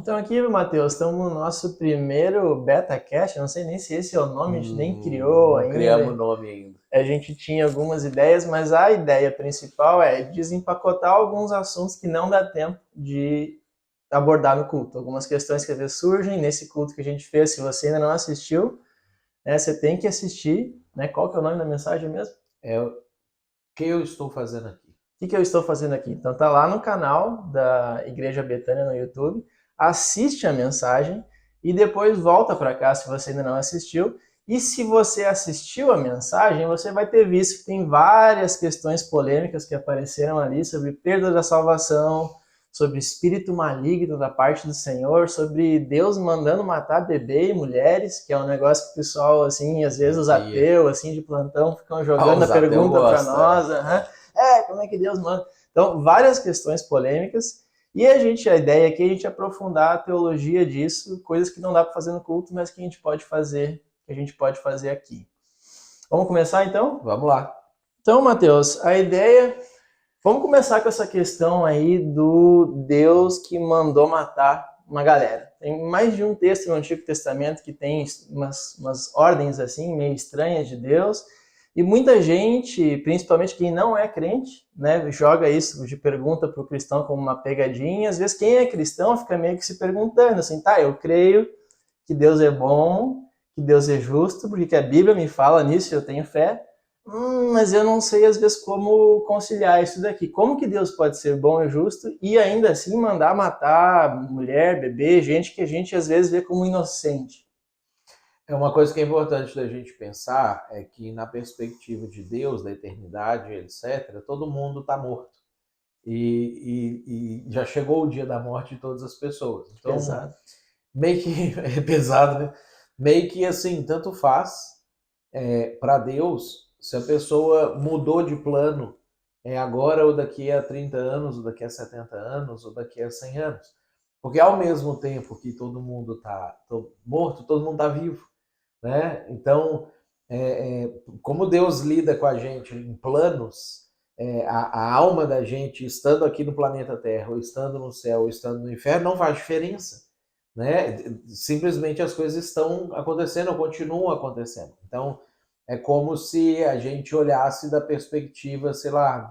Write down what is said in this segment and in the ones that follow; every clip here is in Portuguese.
Então aqui, Matheus, estamos no nosso primeiro BetaCast, eu não sei nem se esse é o nome, a gente nem criou Não criamos ainda. nome ainda. A gente tinha algumas ideias, mas a ideia principal é desempacotar alguns assuntos que não dá tempo de abordar no culto. Algumas questões que às vezes surgem nesse culto que a gente fez, se você ainda não assistiu, né, você tem que assistir, né? Qual que é o nome da mensagem mesmo? É o que eu estou fazendo aqui. O que eu estou fazendo aqui? Então tá lá no canal da Igreja Betânia no YouTube, assiste a mensagem e depois volta para cá se você ainda não assistiu. E se você assistiu a mensagem, você vai ter visto que tem várias questões polêmicas que apareceram ali sobre perda da salvação, sobre espírito maligno da parte do Senhor, sobre Deus mandando matar bebê e mulheres, que é um negócio que o pessoal, assim, às vezes os ateus, assim, de plantão, ficam jogando a Os ateus pergunta para gostam. nós. Como é que Deus manda? Então, várias questões polêmicas. E a ideia aqui é a gente aprofundar a teologia disso, coisas que não dá para fazer no culto, mas que a gente pode fazer aqui. Vamos começar então? Vamos lá. Então, Matheus, a ideia. Vamos começar com essa questão aí do Deus que mandou matar uma galera. Tem mais de um texto no Antigo Testamento que tem umas ordens assim, meio estranhas de Deus. E muita gente, principalmente quem não é crente, né, joga isso de pergunta para o cristão como uma pegadinha. Às vezes quem é cristão fica meio que se perguntando assim, tá, eu creio que Deus é bom, que Deus é justo, porque a Bíblia me fala nisso, eu tenho fé, mas eu não sei às vezes como conciliar isso daqui. Como que Deus pode ser bom e justo e ainda assim mandar matar mulher, bebê, gente que a gente às vezes vê como inocente? É uma coisa que é importante da gente pensar é que na perspectiva de Deus, da eternidade, etc., todo mundo está morto. E já chegou o dia da morte de todas as pessoas. Então, Pesado. meio que é pesado, né? Meio que assim, tanto faz para Deus se a pessoa mudou de plano agora ou daqui a 30 anos, ou daqui a 70 anos, ou daqui a 100 anos. Porque ao mesmo tempo que todo mundo está morto, todo mundo está vivo. Né? Então, como Deus lida com a gente em planos, a alma da gente estando aqui no planeta Terra, ou estando no céu, ou estando no inferno, não faz diferença. Né? Simplesmente as coisas estão acontecendo ou continuam acontecendo. Então, é como se a gente olhasse da perspectiva, sei lá,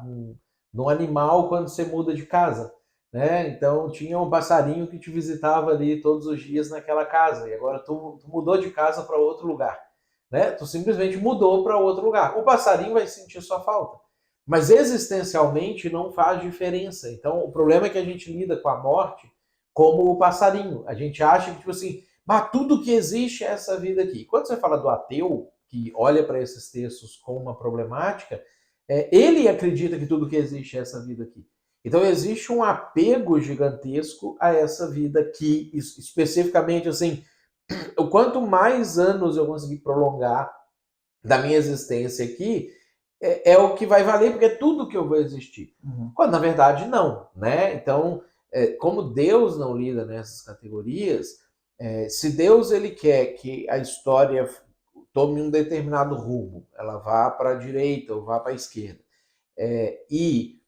de um animal quando você muda de casa. Né? Então, tinha um passarinho que te visitava ali todos os dias naquela casa, e agora tu mudou de casa para outro lugar. Né? Tu simplesmente mudou para outro lugar. O passarinho vai sentir sua falta. Mas existencialmente não faz diferença. Então, o problema é que a gente lida com a morte como o passarinho. A gente acha que, tipo assim, mas tudo que existe é essa vida aqui. Quando você fala do ateu, que olha para esses textos com uma problemática, ele acredita que tudo que existe é essa vida aqui. Então existe um apego gigantesco a essa vida aqui, especificamente assim, quanto mais anos eu conseguir prolongar da minha existência aqui, é o que vai valer, porque é tudo que eu vou existir. Quando na verdade não, né? Então, como Deus não lida nessas categorias, se Deus ele quer que a história tome um determinado rumo, ela vá para a direita ou vá para a esquerda, e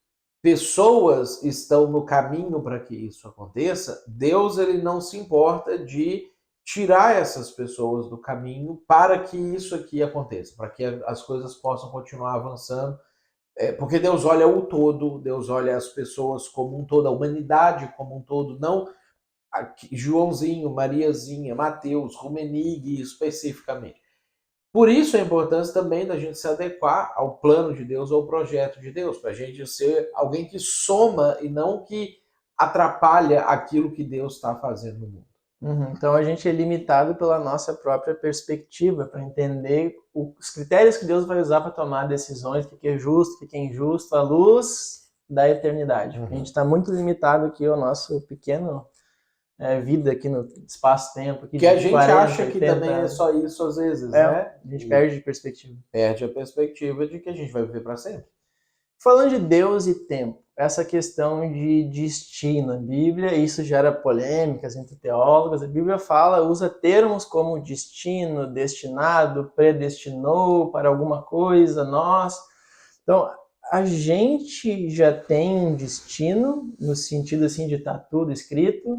pessoas estão no caminho para que isso aconteça, Deus ele não se importa de tirar essas pessoas do caminho para que isso aqui aconteça, para que as coisas possam continuar avançando, porque Deus olha o todo, Deus olha as pessoas como um todo, a humanidade como um todo, não Joãozinho, Mariazinha, Mateus, Rumenig especificamente. Por isso a importância também da gente se adequar ao plano de Deus, ao projeto de Deus, para a gente ser alguém que soma e não que atrapalha aquilo que Deus está fazendo no mundo. Então a gente é limitado pela nossa própria perspectiva para entender os critérios que Deus vai usar para tomar decisões, o que é justo, o que é injusto, à luz da eternidade. A gente está muito limitado aqui ao nosso pequeno vida aqui no espaço-tempo. Que a gente 40, acha que também é só isso às vezes, né? A gente perde de perspectiva. Perde a perspectiva de que a gente vai viver para sempre. Falando de Deus e tempo, essa questão de destino, a Bíblia, isso gera polêmicas entre teólogos, a Bíblia usa termos como destino, destinado, predestinou para alguma coisa, nós. Então, a gente já tem um destino, no sentido assim de estar tudo escrito,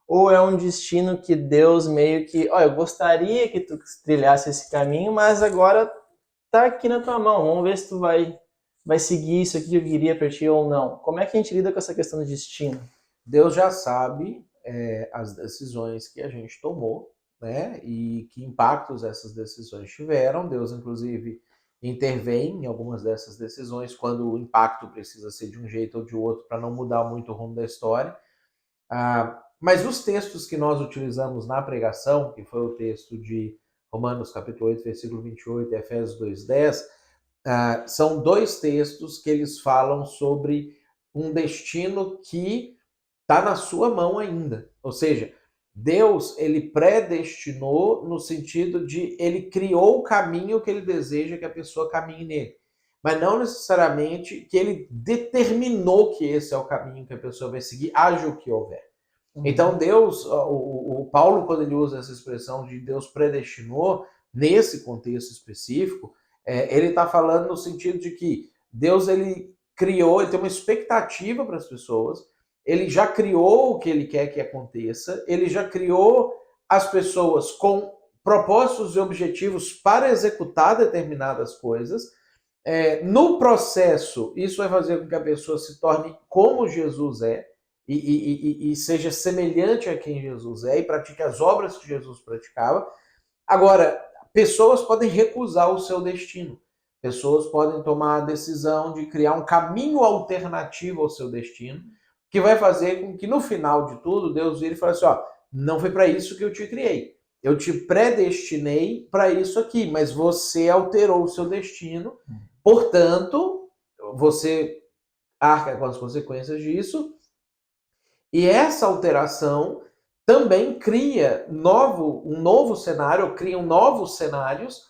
ou é um destino que Deus meio que, ó, eu gostaria que tu trilhasse esse caminho, mas agora tá aqui na tua mão, vamos ver se tu vai seguir isso aqui que eu queria para ti ou não. Como é que a gente lida com essa questão do destino? Deus já sabe as decisões que a gente tomou, né? E que impactos essas decisões tiveram. Deus, inclusive, intervém em algumas dessas decisões quando o impacto precisa ser de um jeito ou de outro para não mudar muito o rumo da história. Mas os textos que nós utilizamos na pregação, que foi o texto de Romanos capítulo 8, versículo 28 e Efésios 2:10, são dois textos que eles falam sobre um destino que está na sua mão ainda. Ou seja, Deus, ele predestinou no sentido de ele criou o caminho que ele deseja que a pessoa caminhe nele. Mas não necessariamente que ele determinou que esse é o caminho que a pessoa vai seguir, haja o que houver. Então Deus, o Paulo, quando ele usa essa expressão de Deus predestinou, nesse contexto específico, ele está falando no sentido de que Deus, ele criou, ele tem uma expectativa para as pessoas, ele já criou o que ele quer que aconteça, ele já criou as pessoas com propósitos e objetivos para executar determinadas coisas. No processo, isso vai fazer com que a pessoa se torne como Jesus é, e seja semelhante a quem Jesus é, e pratique as obras que Jesus praticava. Agora, pessoas podem recusar o seu destino. Pessoas podem tomar a decisão de criar um caminho alternativo ao seu destino, que vai fazer com que no final de tudo, Deus vire e fale assim, ó, não foi para isso que eu te criei. Eu te predestinei para isso aqui, mas você alterou o seu destino. Portanto, você arca com as consequências disso. E essa alteração também cria um novo cenário, criam novos cenários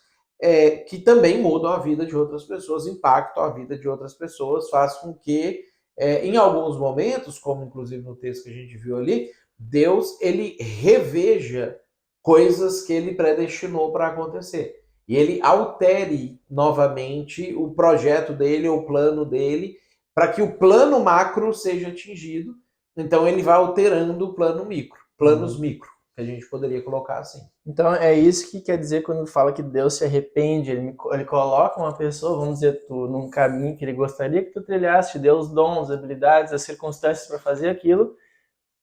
que também mudam a vida de outras pessoas, impactam a vida de outras pessoas, faz com que, em alguns momentos, como inclusive no texto que a gente viu ali, Deus, ele reveja coisas que ele predestinou para acontecer. E ele altere novamente o projeto dele, ou o plano dele, para que o plano macro seja atingido. Então ele vai alterando o plano micro, planos micro, que a gente poderia colocar assim. Então é isso que quer dizer quando fala que Deus se arrepende, ele coloca uma pessoa, vamos dizer, tu, num caminho que ele gostaria que tu trilhasse, te deu os dons, habilidades, as circunstâncias para fazer aquilo,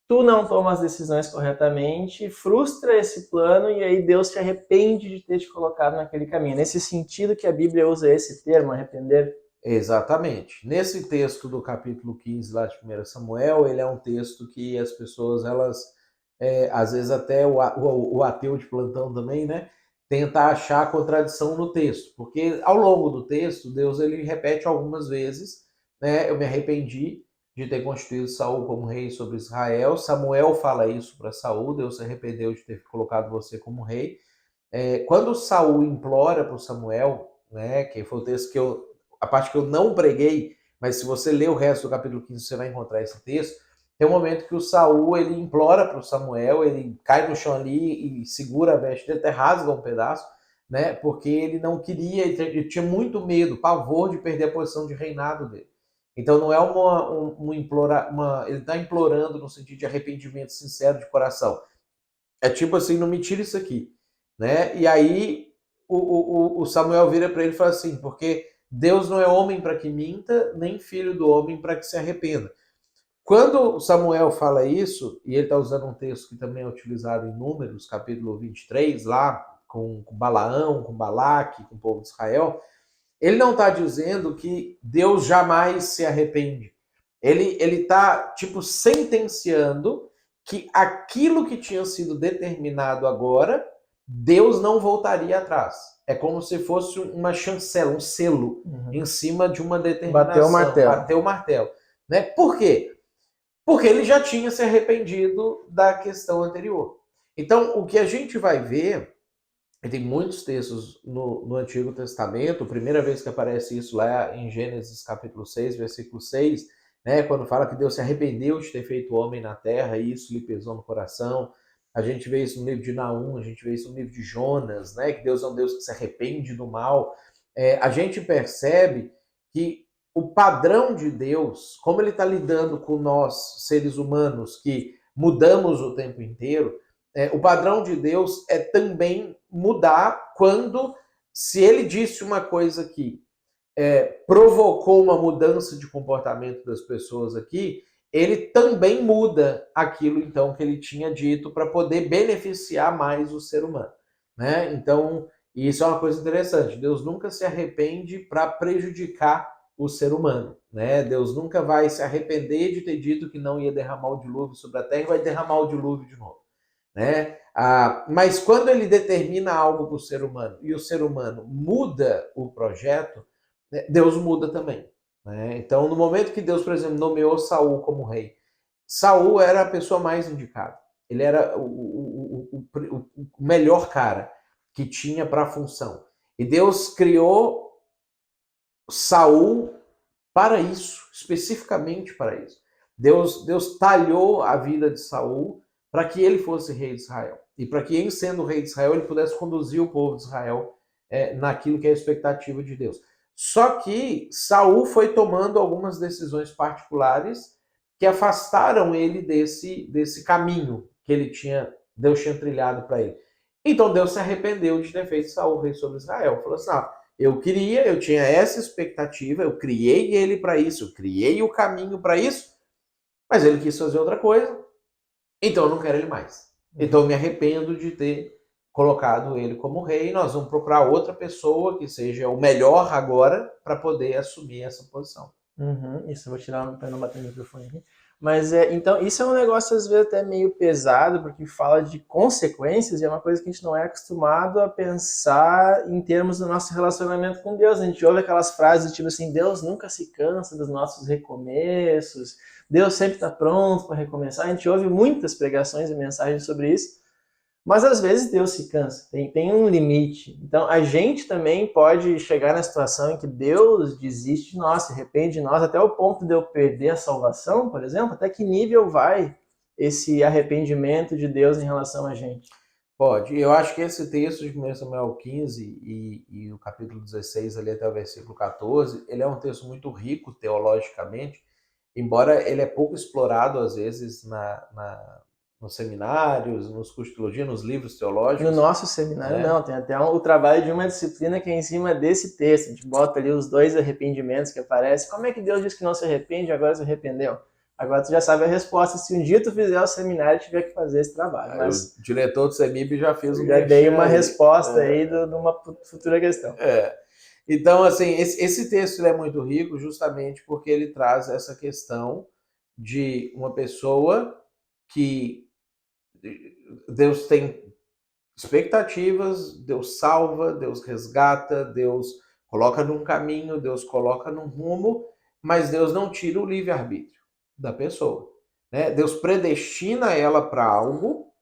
tu não toma as decisões corretamente, frustra esse plano e aí Deus se arrepende de ter te colocado naquele caminho. Nesse sentido que a Bíblia usa esse termo, arrepender. Exatamente. Nesse texto do capítulo 15 lá de 1 Samuel, ele é um texto que as pessoas, elas, às vezes até o ateu de plantão também, né, tenta achar contradição no texto, porque ao longo do texto, Deus ele repete algumas vezes, né, eu me arrependi de ter constituído Saul como rei sobre Israel. Samuel fala isso para Saul, Deus se arrependeu de ter colocado você como rei. Quando Saul implora para o Samuel, né, que foi o texto que a parte que eu não preguei, mas se você ler o resto do capítulo 15, você vai encontrar esse texto. Tem um momento que o Saul, ele implora para o Samuel, ele cai no chão ali e segura a veste dele, até rasga um pedaço, né? Porque ele não queria, ele tinha muito medo, pavor de perder a posição de reinado dele. Então não é ele está implorando no sentido de arrependimento sincero de coração. É tipo assim, não me tira isso aqui, né? E aí o Samuel vira para ele e fala assim, porque Deus não é homem para que minta, nem filho do homem para que se arrependa. Quando Samuel fala isso, e ele está usando um texto que também é utilizado em Números, capítulo 23, lá com Balaão, com Balaque, com o povo de Israel, ele não está dizendo que Deus jamais se arrepende. Ele está, tipo, sentenciando que aquilo que tinha sido determinado agora, Deus não voltaria atrás. É como se fosse uma chancela, um selo em cima de uma determinação. Bateu o martelo. Né? Por quê? Porque ele já tinha se arrependido da questão anterior. Então, o que a gente vai ver, e tem muitos textos no Antigo Testamento, a primeira vez que aparece isso lá em Gênesis capítulo 6, versículo 6, né, quando fala que Deus se arrependeu de ter feito o homem na terra e isso lhe pesou no coração. A gente vê isso no livro de Naum, a gente vê isso no livro de Jonas, né, que Deus é um Deus que se arrepende do mal. A gente percebe que o padrão de Deus, como ele está lidando com nós, seres humanos, que mudamos o tempo inteiro, o padrão de Deus é também mudar quando, se ele disse uma coisa que provocou uma mudança de comportamento das pessoas aqui, ele também muda aquilo então que ele tinha dito para poder beneficiar mais o ser humano, né? Então, isso é uma coisa interessante. Deus nunca se arrepende para prejudicar o ser humano, né? Deus nunca vai se arrepender de ter dito que não ia derramar o dilúvio sobre a terra e vai derramar o dilúvio de novo, né? Mas quando ele determina algo para o ser humano e o ser humano muda o projeto, Deus muda também, né? Então, no momento que Deus, por exemplo, nomeou Saul como rei, Saul era a pessoa mais indicada. Ele era o melhor cara que tinha para a função. E Deus criou Saul para isso, especificamente para isso. Deus talhou a vida de Saul para que ele fosse rei de Israel. E para que, em sendo rei de Israel, ele pudesse conduzir o povo de Israel naquilo que é a expectativa de Deus. Só que Saul foi tomando algumas decisões particulares que afastaram ele desse caminho que Deus tinha trilhado para ele. Então Deus se arrependeu de ter feito Saul rei sobre Israel. Falou assim: eu tinha essa expectativa, eu criei ele para isso, eu criei o caminho para isso, mas ele quis fazer outra coisa, então eu não quero ele mais. Então eu me arrependo de ter colocado ele como rei, e nós vamos procurar outra pessoa que seja o melhor agora para poder assumir essa posição. Isso, eu vou tirar para não bater no microfone aqui. Mas então, isso é um negócio às vezes até meio pesado, porque fala de consequências e é uma coisa que a gente não é acostumado a pensar em termos do nosso relacionamento com Deus. A gente ouve aquelas frases tipo assim: Deus nunca se cansa dos nossos recomeços, Deus sempre está pronto para recomeçar. A gente ouve muitas pregações e mensagens sobre isso. Mas às vezes Deus se cansa, tem um limite. Então a gente também pode chegar na situação em que Deus desiste de nós, se arrepende de nós, até o ponto de eu perder a salvação, por exemplo. Até que nível vai esse arrependimento de Deus em relação a gente? Pode. Eu acho que esse texto de 1 Samuel 15 e o capítulo 16, ali até o versículo 14, ele é um texto muito rico teologicamente, embora ele é pouco explorado às vezes nos seminários, nos cursos de teologia, nos livros teológicos. No nosso seminário, não. Tem até o trabalho de uma disciplina que é em cima desse texto. A gente bota ali os 2 arrependimentos que aparecem. Como é que Deus diz que não se arrepende e agora se arrependeu? Agora tu já sabe a resposta. Se um dia tu fizer o seminário, tiver que fazer esse trabalho. Mas o diretor do CEMIB já fez um... Já dei uma resposta aí de uma futura questão. Então, assim, esse texto é muito rico justamente porque ele traz essa questão de uma pessoa que Deus tem expectativas, Deus salva, Deus resgata, Deus coloca num caminho, Deus coloca num rumo, mas Deus não tira o livre-arbítrio da pessoa, né? Deus predestina ela para algo,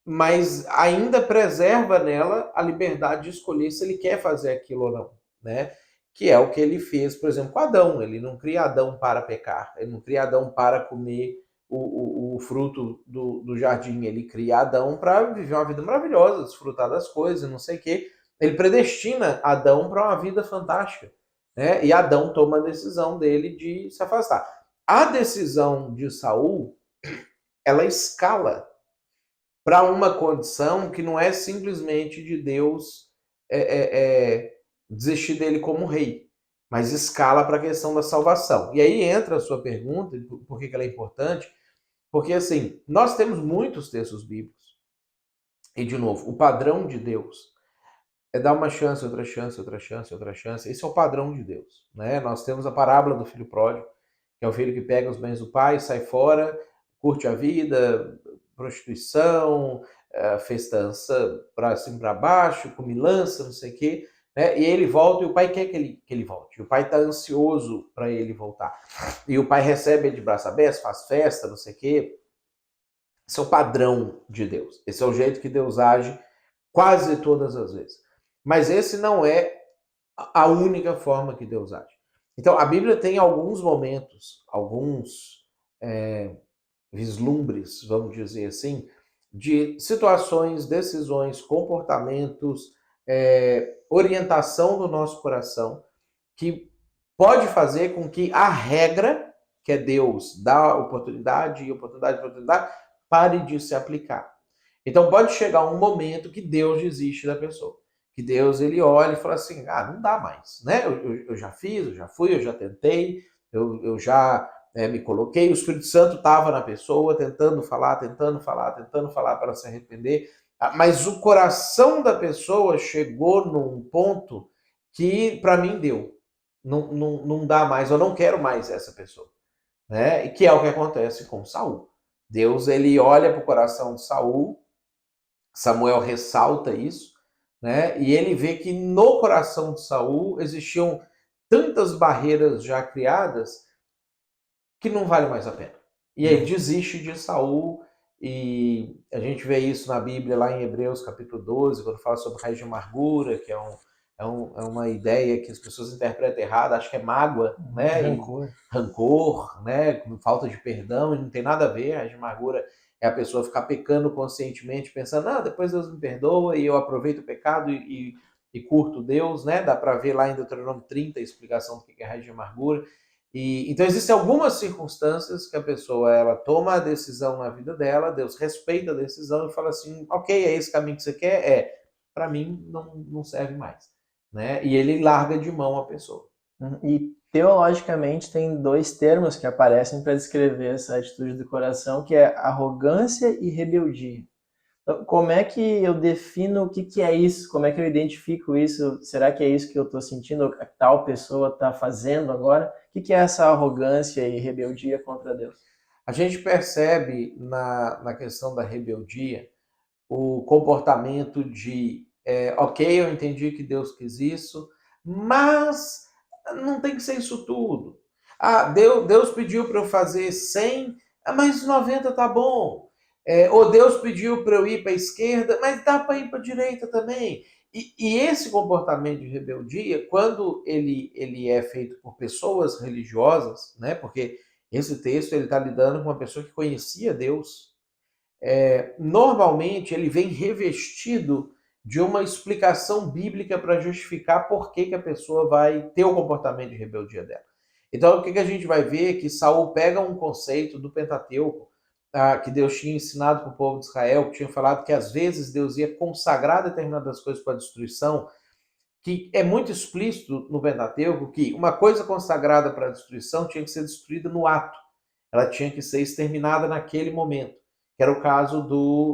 mas ainda preserva nela a liberdade de escolher se ele quer fazer aquilo ou não, né? Que é o que ele fez, por exemplo, com Adão. Ele não cria Adão para pecar, ele não cria Adão para comer o fruto do jardim. Ele cria Adão para viver uma vida maravilhosa, desfrutar das coisas, não sei o quê. Ele predestina Adão para uma vida fantástica, né? E Adão toma a decisão dele de se afastar. A decisão de Saul, ela escala para uma condição que não é simplesmente de Deus desistir dele como rei, mas escala para a questão da salvação. E aí entra a sua pergunta, por que ela é importante? Porque, assim, nós temos muitos textos bíblicos, e, de novo, o padrão de Deus é dar uma chance, outra chance, outra chance, outra chance. Esse é o padrão de Deus, né? Nós temos a parábola do filho pródigo, que é o filho que pega os bens do pai, sai fora, curte a vida, prostituição, festança para cima e para baixo, comilança, não sei o quê, né? E ele volta e o pai quer que ele volte. O pai está ansioso para ele voltar. E o pai recebe ele de braço aberto, faz festa, não sei o quê. Esse é o padrão de Deus. Esse é o jeito que Deus age quase todas as vezes. Mas esse não é a única forma que Deus age. Então, a Bíblia tem alguns momentos, alguns vislumbres, vamos dizer assim, de situações, decisões, comportamentos, orientação do nosso coração, que pode fazer com que a regra, que é Deus dar oportunidade, pare de se aplicar. Então pode chegar um momento que Deus desiste da pessoa. Que Deus ele olha e fala assim, não dá mais, né? Eu já fiz, eu já fui, eu já tentei, eu já me coloquei, o Espírito Santo estava na pessoa tentando falar para ela se arrepender, mas o coração da pessoa chegou num ponto que para mim deu. Não dá mais, eu não quero mais essa pessoa. Né? E que é o que acontece com Saul. Deus ele olha para o coração de Saul, Samuel ressalta isso, né? E ele vê que no coração de Saul existiam tantas barreiras já criadas que não vale mais a pena. E aí desiste de Saul, e a gente vê isso na Bíblia lá em Hebreus capítulo 12, quando fala sobre raiz de amargura, que é uma ideia que as pessoas interpretam errado, acho que é mágoa, né? Rancor, né? Falta de perdão, e não tem nada a ver. Raiz de amargura é a pessoa ficar pecando conscientemente, pensando, depois Deus me perdoa e eu aproveito o pecado e curto Deus, né? Dá para ver lá em Deuteronômio 30 a explicação do que é raiz de amargura. Então existem algumas circunstâncias que a pessoa ela toma a decisão na vida dela, Deus respeita a decisão e fala assim, ok, é esse caminho que você quer? Para mim não serve mais. Né? E ele larga de mão a pessoa. E teologicamente tem dois termos que aparecem para descrever essa atitude do coração, que é arrogância e rebeldia. Então, como é que eu defino o que é isso? Como é que eu identifico isso? Será que é isso que eu estou sentindo, que tal pessoa está fazendo agora? O que é essa arrogância e rebeldia contra Deus? A gente percebe na questão da rebeldia o comportamento de ok, eu entendi que Deus quis isso, mas não tem que ser isso tudo. Deus pediu para eu fazer 100, mas 90 tá bom. Ou Deus pediu para eu ir para a esquerda, mas dá para ir para a direita também. E esse comportamento de rebeldia, quando ele é feito por pessoas religiosas, né? Porque esse texto ele está lidando com uma pessoa que conhecia Deus, normalmente ele vem revestido de uma explicação bíblica para justificar por que a pessoa vai ter o comportamento de rebeldia dela. Então, o que a gente vai ver é que Saul pega um conceito do Pentateuco, que Deus tinha ensinado para o povo de Israel, que tinha falado que às vezes Deus ia consagrar determinadas coisas para a destruição, que é muito explícito no Pentateuco que uma coisa consagrada para a destruição tinha que ser destruída no ato. Ela tinha que ser exterminada naquele momento. Que era o caso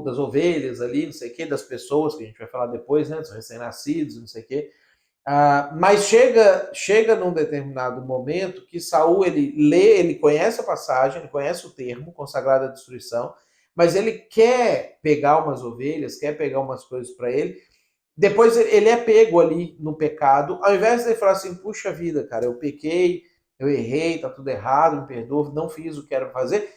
das ovelhas ali, não sei o quê, das pessoas, que a gente vai falar depois, né, dos recém-nascidos, não sei o quê. Mas chega num determinado momento que Saul, ele conhece a passagem, ele conhece o termo, consagrado à destruição, mas ele quer pegar umas ovelhas, quer pegar umas coisas para ele. Depois ele é pego ali no pecado, ao invés de ele falar assim, puxa vida, cara, eu pequei, eu errei, tá tudo errado, me perdoa, não fiz o que era fazer,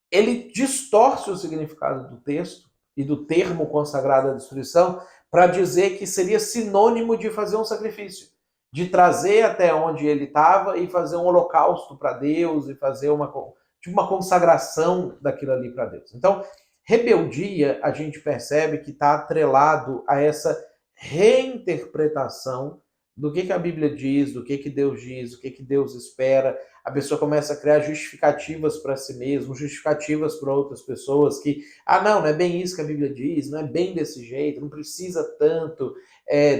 ele distorce o significado do texto e do termo consagrado à destruição para dizer que seria sinônimo de fazer um sacrifício, de trazer até onde ele estava e fazer um holocausto para Deus e fazer uma consagração daquilo ali para Deus. Então, rebeldia, a gente percebe que está atrelado a essa reinterpretação do que a Bíblia diz, do que Deus diz, o que Deus espera. A pessoa começa a criar justificativas para si mesmo, justificativas para outras pessoas que, não é bem isso que a Bíblia diz, não é bem desse jeito, não precisa tanto,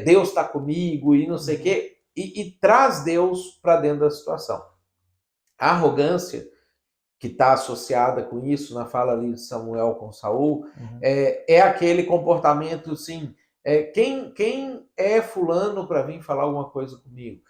Deus está comigo e não sei o quê, e traz Deus para dentro da situação. A arrogância, que está associada com isso, na fala ali de Samuel com Saul, é aquele comportamento, assim, quem é fulano para vir falar alguma coisa comigo?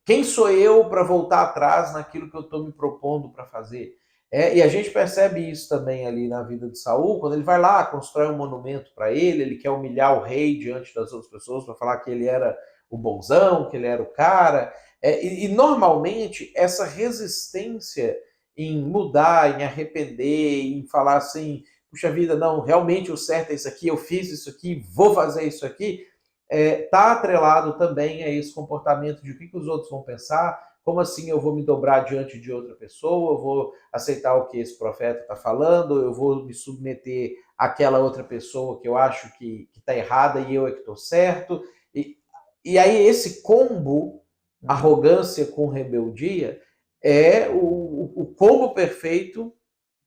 Quem sou eu para voltar atrás naquilo que eu estou me propondo para fazer? E a gente percebe isso também ali na vida de Saul, quando ele vai lá, constrói um monumento para ele quer humilhar o rei diante das outras pessoas, para falar que ele era o bonzão, que ele era o cara. E normalmente essa resistência em mudar, em arrepender, em falar assim, puxa vida, não, realmente o certo é isso aqui, eu fiz isso aqui, vou fazer isso aqui, está atrelado também a esse comportamento de o que os outros vão pensar, como assim eu vou me dobrar diante de outra pessoa, eu vou aceitar o que esse profeta está falando, eu vou me submeter àquela outra pessoa que eu acho que está errada e eu é que estou certo. E aí esse combo, arrogância com rebeldia, é o combo perfeito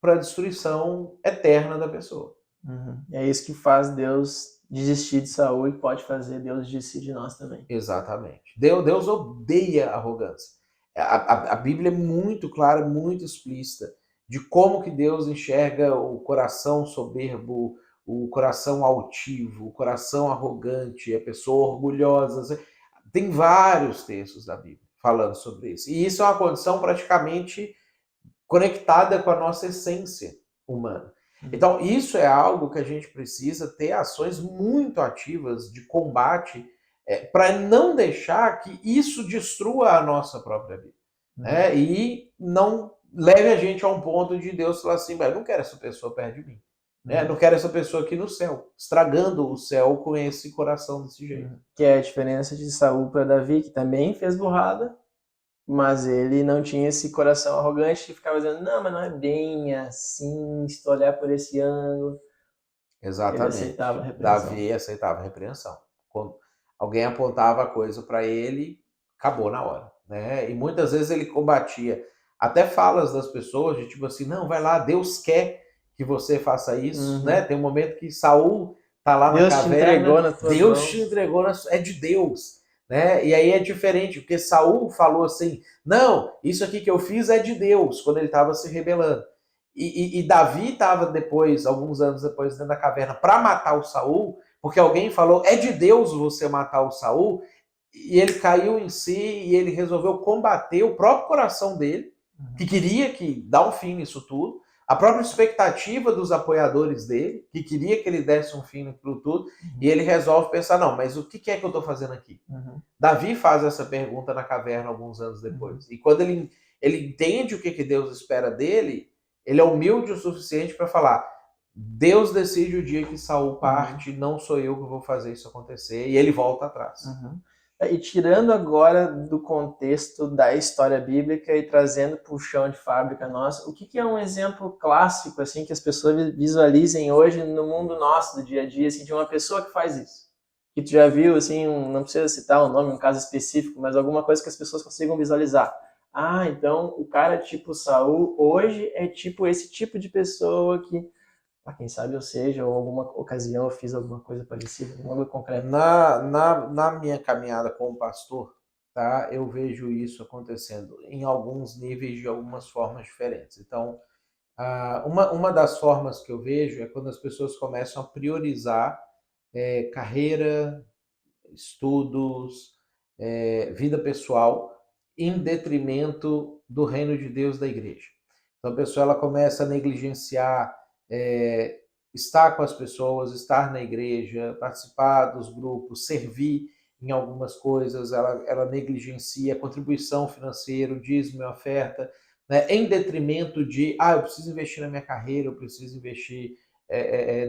para a destruição eterna da pessoa. É isso que faz Deus desistir de Saul e pode fazer Deus desistir de nós também. Exatamente. Deus odeia a arrogância. A Bíblia é muito clara, muito explícita de como que Deus enxerga o coração soberbo, o coração altivo, o coração arrogante, a pessoa orgulhosa. Tem vários textos da Bíblia falando sobre isso. E isso é uma condição praticamente conectada com a nossa essência humana. Então, isso é algo que a gente precisa ter ações muito ativas de combate para não deixar que isso destrua a nossa própria vida. E não leve a gente a um ponto de Deus falar assim, eu não quero essa pessoa perto de mim. Não quero essa pessoa aqui no céu, estragando o céu com esse coração desse jeito. Que é a diferença de Saul para Davi, que também fez burrada, mas ele não tinha esse coração arrogante que ficava dizendo, não, mas não é bem assim, se tu olhar por esse ângulo. Exatamente. Ele aceitava a repreensão. Davi aceitava a repreensão. Quando alguém apontava a coisa para ele, acabou na hora. Né? E muitas vezes ele combatia até falas das pessoas, de tipo assim, não, vai lá, Deus quer que você faça isso. Né? Tem um momento que Saul tá lá na caverna, Deus te entregou nas tuas Deus mãos. te entregou, é de Deus. Né? E aí é diferente, porque Saul falou assim, não, isso aqui que eu fiz é de Deus, quando ele estava se rebelando. E Davi estava depois, alguns anos depois, dentro da caverna para matar o Saul, porque alguém falou, é de Deus você matar o Saul, e ele caiu em si e ele resolveu combater o próprio coração dele, que queria dar um fim nisso tudo, a própria expectativa dos apoiadores dele, que queria que ele desse um fim naquilo tudo, e ele resolve pensar, não, mas o que é que eu estou fazendo aqui? Davi faz essa pergunta na caverna alguns anos depois, e quando ele entende o que Deus espera dele, ele é humilde o suficiente para falar, Deus decide o dia que Saul parte, não sou eu que vou fazer isso acontecer, e ele volta atrás. E tirando agora do contexto da história bíblica e trazendo para o chão de fábrica nossa, o que é um exemplo clássico assim que as pessoas visualizem hoje no mundo nosso, do dia a dia, assim, de uma pessoa que faz isso? Que tu já viu, assim, não precisa citar um nome, um caso específico, mas alguma coisa que as pessoas consigam visualizar. Ah, então o cara tipo Saul hoje é tipo esse tipo de pessoa que, quem sabe eu seja, ou alguma ocasião eu fiz alguma coisa parecida, algo concreto. Na minha caminhada como pastor, tá, eu vejo isso acontecendo em alguns níveis, de algumas formas diferentes. Então, uma das formas que eu vejo é quando as pessoas começam a priorizar carreira, estudos, vida pessoal, em detrimento do reino de Deus da igreja. Então a pessoa ela começa a negligenciar estar com as pessoas, estar na igreja, participar dos grupos, servir em algumas coisas, ela negligencia a contribuição financeira, o dízimo e a oferta, né, em detrimento de, eu preciso investir na minha carreira, eu preciso investir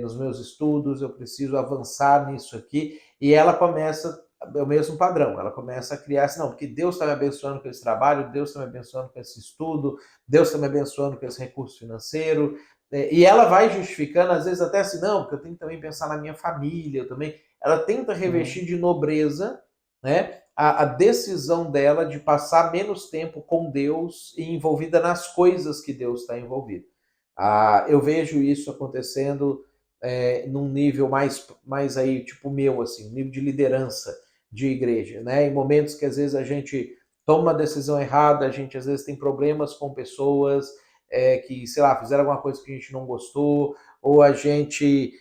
nos meus estudos, eu preciso avançar nisso aqui, e ela começa o mesmo padrão, ela começa a criar assim, não, porque Deus está me abençoando com esse trabalho, Deus está me abençoando com esse estudo, Deus está me abençoando com esse recurso financeiro, e ela vai justificando, às vezes até assim, não, porque eu tenho que também pensar na minha família, eu também, ela tenta revestir de nobreza, né, a decisão dela de passar menos tempo com Deus e envolvida nas coisas que Deus está envolvido. Eu vejo isso acontecendo num nível mais aí, tipo meu, assim, nível de liderança de igreja, né? Em momentos que às vezes a gente toma uma decisão errada, a gente às vezes tem problemas com pessoas que, sei lá, fizeram alguma coisa que a gente não gostou, ou a gente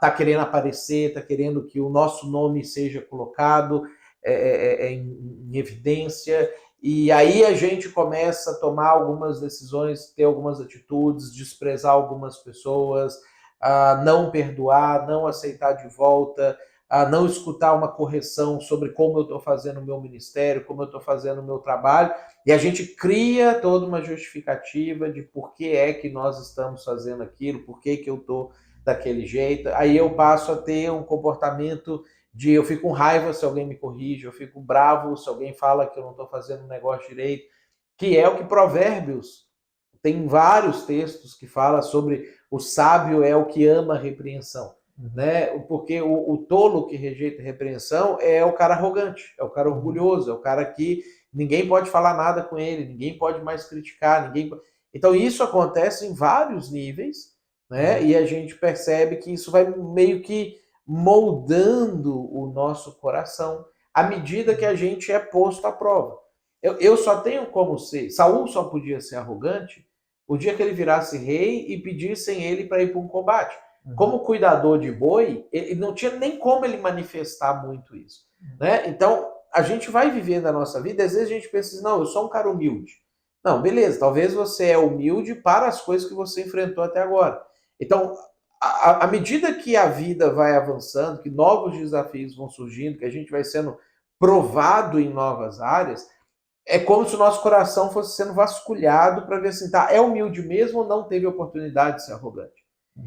tá querendo aparecer, tá querendo que o nosso nome seja colocado em evidência, e aí a gente começa a tomar algumas decisões, ter algumas atitudes, desprezar algumas pessoas, a não perdoar, não aceitar de volta, a não escutar uma correção sobre como eu estou fazendo o meu ministério, como eu estou fazendo o meu trabalho, e a gente cria toda uma justificativa de por que é que nós estamos fazendo aquilo, por que que eu estou daquele jeito. Aí eu passo a ter um comportamento eu fico com raiva se alguém me corrige, eu fico bravo se alguém fala que eu não estou fazendo um negócio direito, que é o que Provérbios tem vários textos que fala sobre o sábio é o que ama a repreensão, né? Porque o tolo que rejeita a repreensão é o cara arrogante, é o cara orgulhoso, é o cara que ninguém pode falar nada com ele, ninguém pode mais criticar, Então isso acontece em vários níveis, né? E a gente percebe que isso vai meio que moldando o nosso coração à medida que a gente é posto à prova. Eu só tenho como ser. Saul só podia ser arrogante o dia que ele virasse rei e pedissem ele para ir para um combate. Como cuidador de boi, ele não tinha nem como ele manifestar muito isso, né? Então, a gente vai vivendo a nossa vida, às vezes a gente pensa assim, não, eu sou um cara humilde. Não, beleza, talvez você é humilde para as coisas que você enfrentou até agora. Então, à medida que a vida vai avançando, que novos desafios vão surgindo, que a gente vai sendo provado em novas áreas, é como se o nosso coração fosse sendo vasculhado para ver assim, tá, é humilde mesmo ou não teve oportunidade de ser arrogante?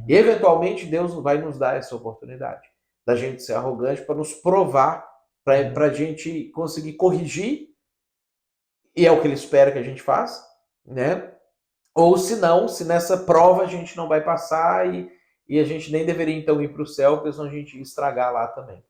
E eventualmente Deus vai nos dar essa oportunidade da gente ser arrogante para nos provar, para a gente conseguir corrigir, e é o que ele espera que a gente faça, né? Ou se não, se nessa prova a gente não vai passar e a gente nem deveria então ir para o céu, porque senão a gente ia estragar lá também.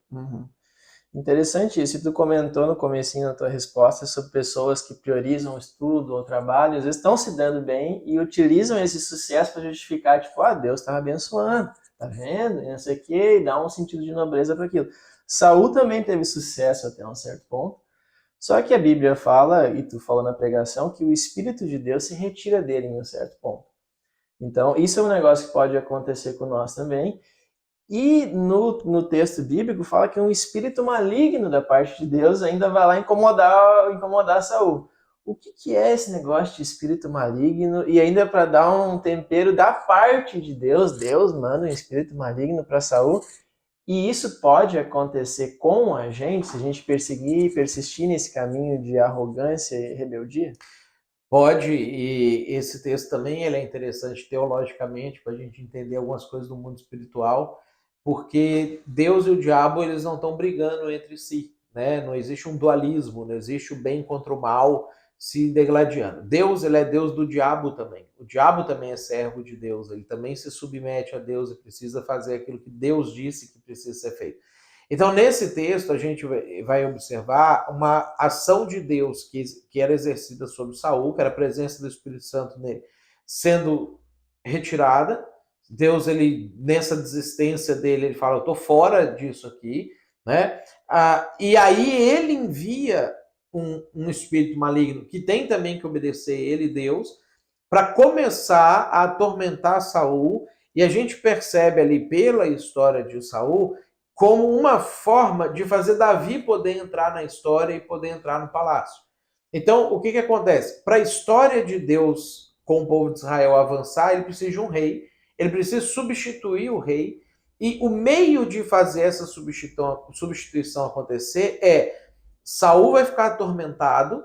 Interessante isso. E tu comentou no comecinho da tua resposta sobre pessoas que priorizam o estudo ou o trabalho, às vezes estão se dando bem e utilizam esse sucesso para justificar, tipo, Deus estava abençoando, tá vendo? E não sei o quê, e dá um sentido de nobreza para aquilo. Saul também teve sucesso até um certo ponto, só que a Bíblia fala, e tu falou na pregação, que o Espírito de Deus se retira dele em um certo ponto. Então, isso é um negócio que pode acontecer com nós também. E no texto bíblico fala que um espírito maligno da parte de Deus ainda vai lá incomodar Saul. O que é esse negócio de espírito maligno? E ainda para dar um tempero da parte de Deus, Deus manda um espírito maligno para Saul. E isso pode acontecer com a gente, se a gente perseguir e persistir nesse caminho de arrogância e rebeldia? Pode, e esse texto também ele é interessante teologicamente para a gente entender algumas coisas do mundo espiritual, porque Deus e o diabo eles não estão brigando entre si, né? Não existe um dualismo, não existe o bem contra o mal se degladiando. Deus ele é Deus do diabo também. O diabo também é servo de Deus, ele também se submete a Deus e precisa fazer aquilo que Deus disse que precisa ser feito. Então, nesse texto, a gente vai observar uma ação de Deus que era exercida sobre Saul, que era a presença do Espírito Santo nele, sendo retirada. Deus, ele nessa desistência dele, ele fala, eu estou fora disso aqui, né? E aí ele envia um espírito maligno, que tem também que obedecer ele, Deus, para começar a atormentar Saul, e a gente percebe ali pela história de Saul como uma forma de fazer Davi poder entrar na história e poder entrar no palácio. Então, o que acontece? Para a história de Deus com o povo de Israel avançar, ele precisa de um rei, ele precisa substituir o rei, e o meio de fazer essa substituição acontecer é Saul vai ficar atormentado,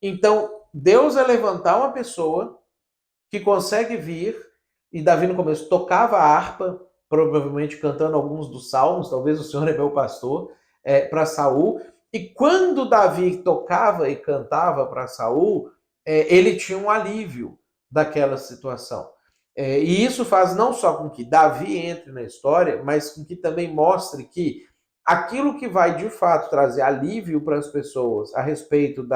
então Deus vai levantar uma pessoa que consegue vir, e Davi no começo tocava a harpa, provavelmente cantando alguns dos salmos, talvez o Senhor é meu pastor, para Saul. E quando Davi tocava e cantava para Saul, ele tinha um alívio daquela situação. E isso faz não só com que Davi entre na história, mas com que também mostre que aquilo que vai de fato trazer alívio para as pessoas a respeito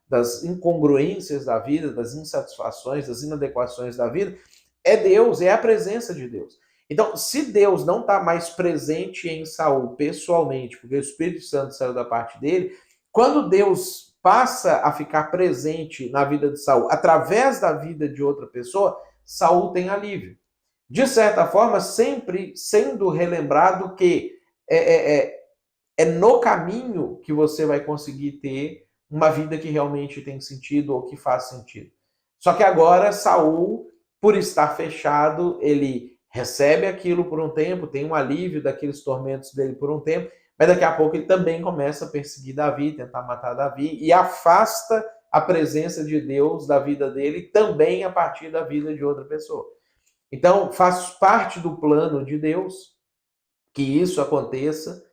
das incongruências da vida, das insatisfações, das inadequações da vida, é Deus, é a presença de Deus. Então, se Deus não está mais presente em Saul pessoalmente, porque o Espírito Santo saiu da parte dele, quando Deus passa a ficar presente na vida de Saul através da vida de outra pessoa, Saul tem alívio. De certa forma, sempre sendo relembrado que é no caminho que você vai conseguir ter uma vida que realmente tem sentido ou que faz sentido. Só que agora Saul, por estar fechado, ele recebe aquilo por um tempo, tem um alívio daqueles tormentos dele por um tempo, mas daqui a pouco ele também começa a perseguir Davi, tentar matar Davi, e afasta a presença de Deus da vida dele também a partir da vida de outra pessoa. Então, faz parte do plano de Deus que isso aconteça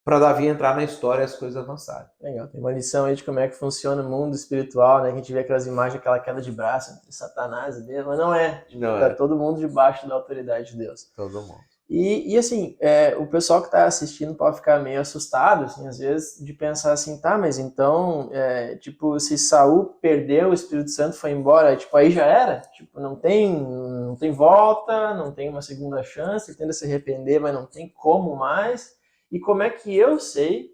para Davi entrar na história e as coisas avançarem. Legal, tem uma lição aí de como é que funciona o mundo espiritual, né? Que a gente vê aquelas imagens, aquela queda de braço entre Satanás e Deus, mas não é. Tá todo mundo debaixo da autoridade de Deus. Todo mundo. E assim, o pessoal que está assistindo pode ficar meio assustado, assim, às vezes, de pensar assim, tá, mas então, tipo, se Saul perdeu, o Espírito Santo foi embora, tipo, aí já era? Tipo, não tem volta, não tem uma segunda chance, ele tenta se arrepender, mas não tem como mais. E como é que eu sei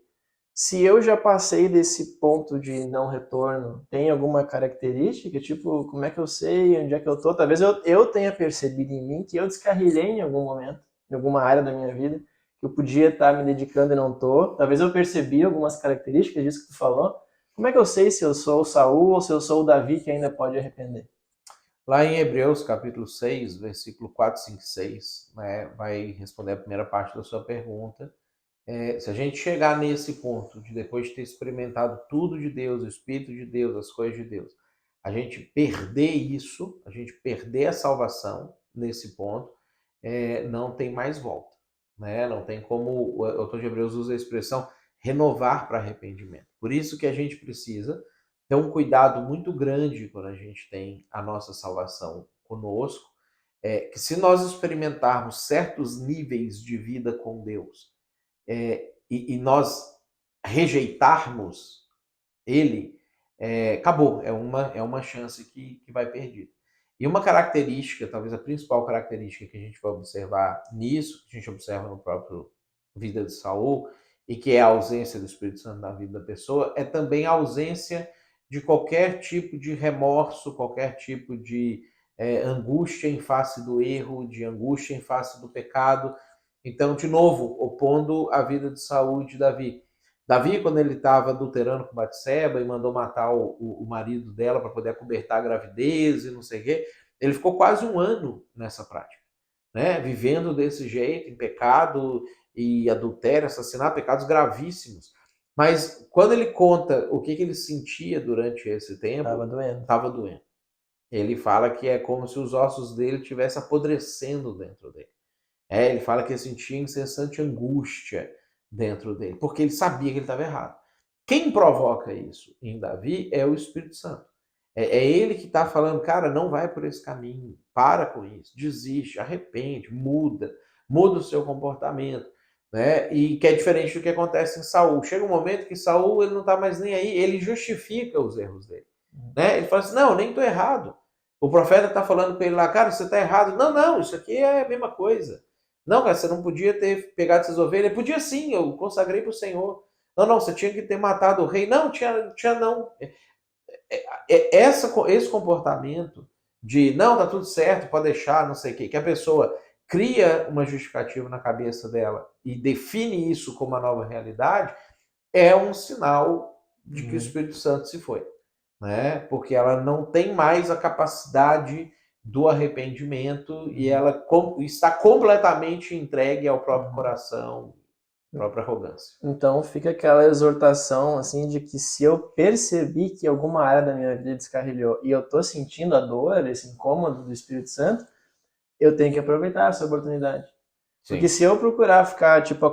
se eu já passei desse ponto de não retorno? Tem alguma característica? Tipo, como é que eu sei onde é que eu tô? Talvez eu tenha percebido em mim que eu descarrilhei em algum momento, em alguma área da minha vida, que eu podia estar me dedicando e não tô. Talvez eu percebi algumas características disso que tu falou. Como é que eu sei se eu sou o Saul ou se eu sou o Davi que ainda pode arrepender? Lá em Hebreus, capítulo 6, versículo 4, 5 e 6, né, vai responder a primeira parte da sua pergunta. Se a gente chegar nesse ponto de depois de ter experimentado tudo de Deus, o Espírito de Deus, as coisas de Deus, a gente perder isso, a gente perder a salvação nesse ponto, não tem mais volta. Né? Não tem como, o autor de Hebreus usa a expressão renovar para arrependimento. Por isso que a gente precisa ter um cuidado muito grande quando a gente tem a nossa salvação conosco, que se nós experimentarmos certos níveis de vida com Deus, e nós rejeitarmos ele, acabou. É uma chance que vai perdida. E uma característica, talvez a principal característica que a gente vai observar nisso, que a gente observa no próprio vida de Saul, e que é a ausência do Espírito Santo na vida da pessoa, é também a ausência de qualquer tipo de remorso, qualquer tipo de angústia em face do erro, de angústia em face do pecado. Então, de novo, opondo a vida de Saul e de Davi. Davi, quando ele estava adulterando com Batseba e mandou matar o marido dela para poder acobertar a gravidez e não sei o quê, ele ficou quase um ano nessa prática, né? Vivendo desse jeito, em pecado e adultério, assassinato, pecados gravíssimos. Mas quando ele conta o que ele sentia durante esse tempo, Tava doendo. estava doendo. Ele fala que é como se os ossos dele estivessem apodrecendo dentro dele. Ele fala que ele sentia incessante angústia dentro dele, porque ele sabia que ele estava errado. Quem provoca isso em Davi é o Espírito Santo. É ele que está falando, cara, não vai por esse caminho, para com isso, desiste, arrepende, muda o seu comportamento. Né? E que é diferente do que acontece em Saul. Chega um momento que Saul ele não está mais nem aí, ele justifica os erros dele. Né? Ele fala assim, não, eu nem estou errado. O profeta está falando para ele lá, cara, você está errado. Não, não, isso aqui é a mesma coisa. Não, cara, você não podia ter pegado essas ovelhas. Podia sim, eu consagrei para o Senhor. Não, não, você tinha que ter matado o rei. Não, tinha não. Esse comportamento de, não, tá tudo certo, pode deixar, não sei o quê, que a pessoa cria uma justificativa na cabeça dela e define isso como uma nova realidade, é um sinal de que o Espírito Santo se foi. Né? Porque ela não tem mais a capacidade do arrependimento e ela está completamente entregue ao próprio coração, à própria arrogância. Então fica aquela exortação assim de que se eu percebi que alguma área da minha vida descarrilhou e eu tô sentindo a dor, esse incômodo do Espírito Santo, eu tenho que aproveitar essa oportunidade. Porque se eu procurar ficar tipo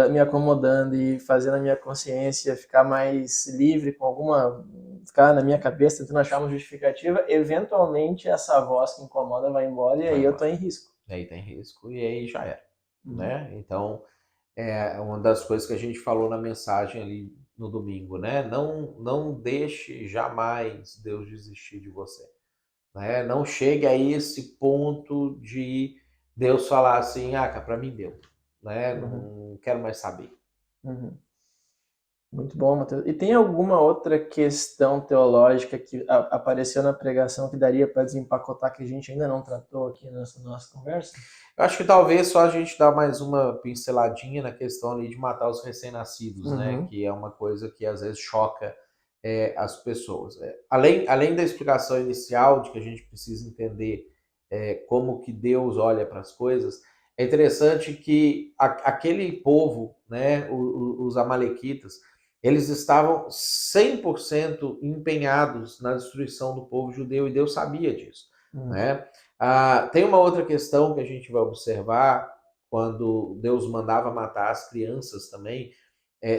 me acomodando e fazendo a minha consciência ficar mais livre com ficar na minha cabeça tentando achar uma justificativa, eventualmente essa voz que incomoda vai embora e aí eu tô em risco. Aí tem risco e aí já era. Né? Então, é uma das coisas que a gente falou na mensagem ali no domingo, né? Não deixe jamais Deus desistir de você. Né? Não chegue a esse ponto de Deus falar assim, para mim deu. Né? Não quero mais saber. Muito bom, Matheus. E tem alguma outra questão teológica que apareceu na pregação que daria para desempacotar que a gente ainda não tratou aqui nessa nossa conversa? Eu acho que talvez só a gente dar mais uma pinceladinha na questão ali de matar os recém-nascidos, né? Que é uma coisa que às vezes choca as pessoas. Além da explicação inicial de que a gente precisa entender como que Deus olha para as coisas, é interessante que aquele povo, né, os amalequitas, eles estavam 100% empenhados na destruição do povo judeu e Deus sabia disso. Né? Tem uma outra questão que a gente vai observar quando Deus mandava matar as crianças também.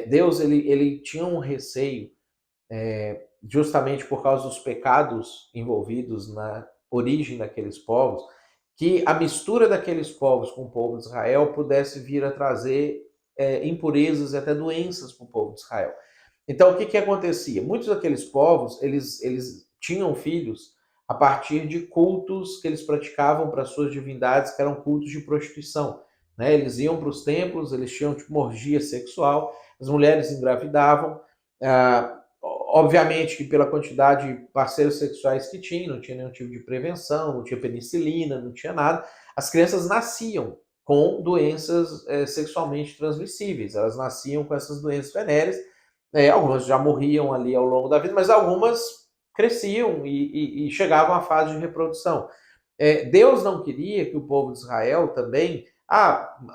Deus ele tinha um receio, justamente por causa dos pecados envolvidos na origem daqueles povos, que a mistura daqueles povos com o povo de Israel pudesse vir a trazer impurezas e até doenças para o povo de Israel. Então, o que acontecia? Muitos daqueles povos, eles tinham filhos a partir de cultos que eles praticavam para suas divindades, que eram cultos de prostituição. Né? Eles iam para os templos, eles tinham tipo uma orgia sexual, as mulheres engravidavam, obviamente que pela quantidade de parceiros sexuais que tinham, não tinha nenhum tipo de prevenção, não tinha penicilina, não tinha nada, as crianças nasciam com doenças sexualmente transmissíveis, elas nasciam com essas doenças venéreas, algumas já morriam ali ao longo da vida, mas algumas cresciam e chegavam à fase de reprodução. Deus não queria que o povo de Israel também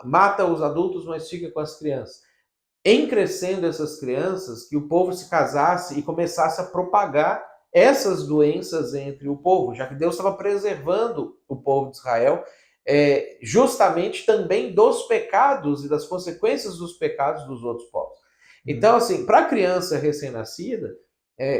mata os adultos, mas fica com as crianças. Em crescendo essas crianças, que o povo se casasse e começasse a propagar essas doenças entre o povo, já que Deus estava preservando o povo de Israel, justamente também dos pecados e das consequências dos pecados dos outros povos. Então, assim, para a criança recém-nascida,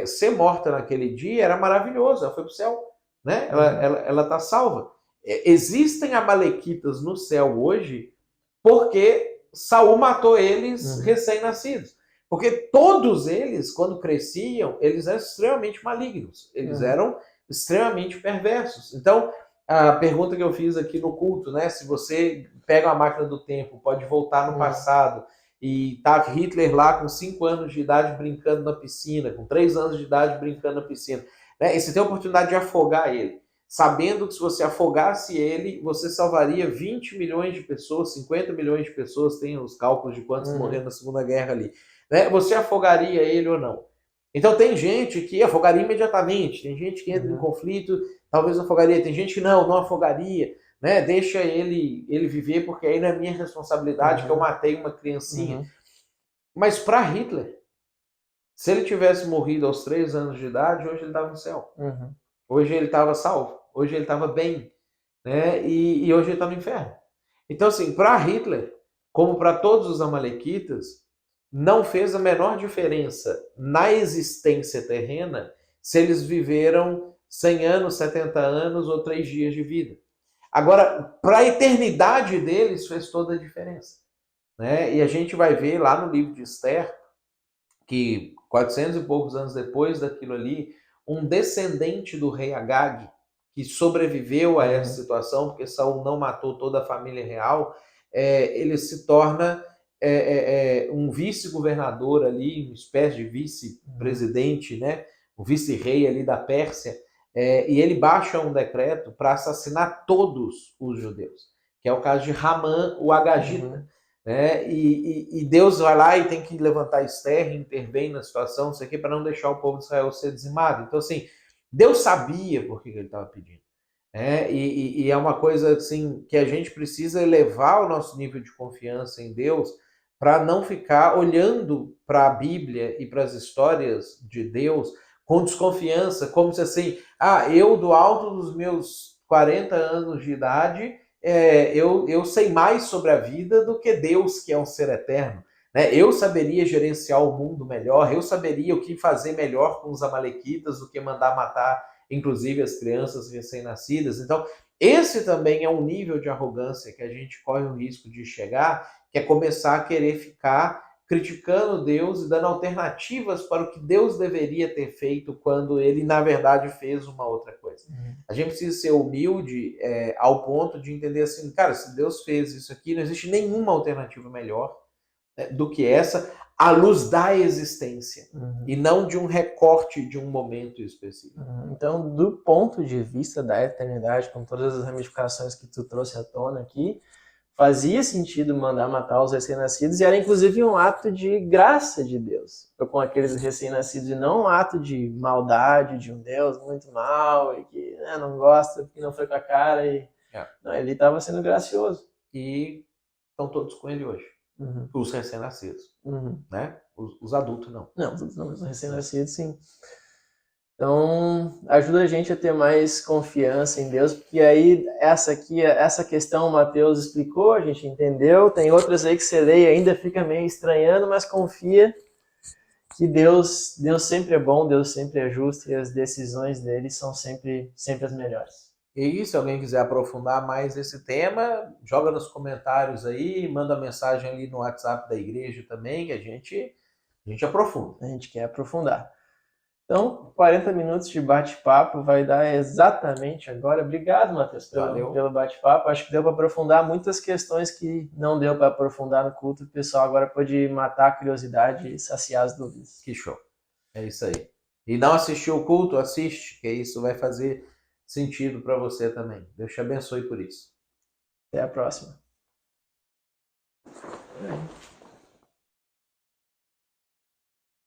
ser morta naquele dia era maravilhoso, ela foi para o céu, né? Ela está salva. Existem amalequitas no céu hoje porque Saul matou eles recém-nascidos. Porque todos eles, quando cresciam, eles eram extremamente malignos. Eles eram extremamente perversos. Então, a pergunta que eu fiz aqui no culto, né? Se você pega uma máquina do tempo, pode voltar no passado e tá Hitler lá com 5 anos de idade brincando na piscina, com 3 anos de idade brincando na piscina, né? E você tem a oportunidade de afogar ele, sabendo que se você afogasse ele, você salvaria 20 milhões de pessoas, 50 milhões de pessoas, tem os cálculos de quantos morreram na Segunda Guerra ali, né? Você afogaria ele ou não? Então tem gente que afogaria imediatamente, tem gente que entra em conflito, talvez afogaria, tem gente que não afogaria, né? Deixa ele viver, porque aí não é minha responsabilidade que eu matei uma criancinha. Mas para Hitler, se ele tivesse morrido aos 3 anos de idade, hoje ele estava no céu. Hoje ele estava salvo, hoje ele estava bem, né? E hoje ele está no inferno. Então, assim, para Hitler, como para todos os amalequitas, não fez a menor diferença na existência terrena se eles viveram 100 anos, 70 anos ou 3 dias de vida. Agora, para a eternidade deles fez toda a diferença, né? E a gente vai ver lá no livro de Esther que 400 e poucos anos depois daquilo ali, um descendente do rei Agag, que sobreviveu a essa situação, porque Saul não matou toda a família real, ele se torna um vice-governador ali, uma espécie de vice-presidente, né? O vice-rei ali da Pérsia, e ele baixa um decreto para assassinar todos os judeus, que é o caso de Ramã, o Agagita. Né? E Deus vai lá e tem que levantar Esther, intervém na situação, não sei o quê, para não deixar o povo de Israel ser dizimado. Então, assim, Deus sabia por que ele estava pedindo. Né? E é uma coisa assim que a gente precisa elevar o nosso nível de confiança em Deus para não ficar olhando para a Bíblia e para as histórias de Deus com desconfiança, como se assim, eu do alto dos meus 40 anos de idade, eu sei mais sobre a vida do que Deus, que é um ser eterno. Né? Eu saberia gerenciar o mundo melhor, eu saberia o que fazer melhor com os amalequitas do que mandar matar, inclusive, as crianças recém-nascidas. Então, esse também é um nível de arrogância que a gente corre o risco de chegar, que é começar a querer ficar criticando Deus e dando alternativas para o que Deus deveria ter feito quando ele, na verdade, fez uma outra coisa. A gente precisa ser humilde ao ponto de entender assim, cara, se Deus fez isso aqui, não existe nenhuma alternativa melhor do que essa, à luz da existência, e não de um recorte de um momento específico. Então, do ponto de vista da eternidade, com todas as ramificações que tu trouxe à tona aqui, fazia sentido mandar matar os recém-nascidos, e era inclusive um ato de graça de Deus com aqueles recém-nascidos, e não um ato de maldade de um Deus muito mau, e que não gosta porque não foi com a cara. Não, ele estava sendo gracioso. E estão todos com ele hoje. Os recém-nascidos. Né? Os adultos não. Não, os recém-nascidos sim. Então, ajuda a gente a ter mais confiança em Deus, porque aí essa questão o Mateus explicou, a gente entendeu, tem outras aí que você lê e ainda fica meio estranhando, mas confia que Deus sempre é bom, Deus sempre é justo e as decisões dele são sempre as melhores. E se alguém quiser aprofundar mais esse tema, joga nos comentários aí, manda mensagem ali no WhatsApp da igreja também, que a gente aprofunda. A gente quer aprofundar. Então, 40 minutos de bate-papo vai dar exatamente agora. Obrigado, Matheus, pelo bate-papo. Acho que deu para aprofundar muitas questões que não deu para aprofundar no culto. O pessoal agora pode matar a curiosidade e saciar as dúvidas. Que show. É isso aí. E não assistiu o culto? Assiste, que isso vai fazer sentido para você também. Deus te abençoe por isso. Até a próxima.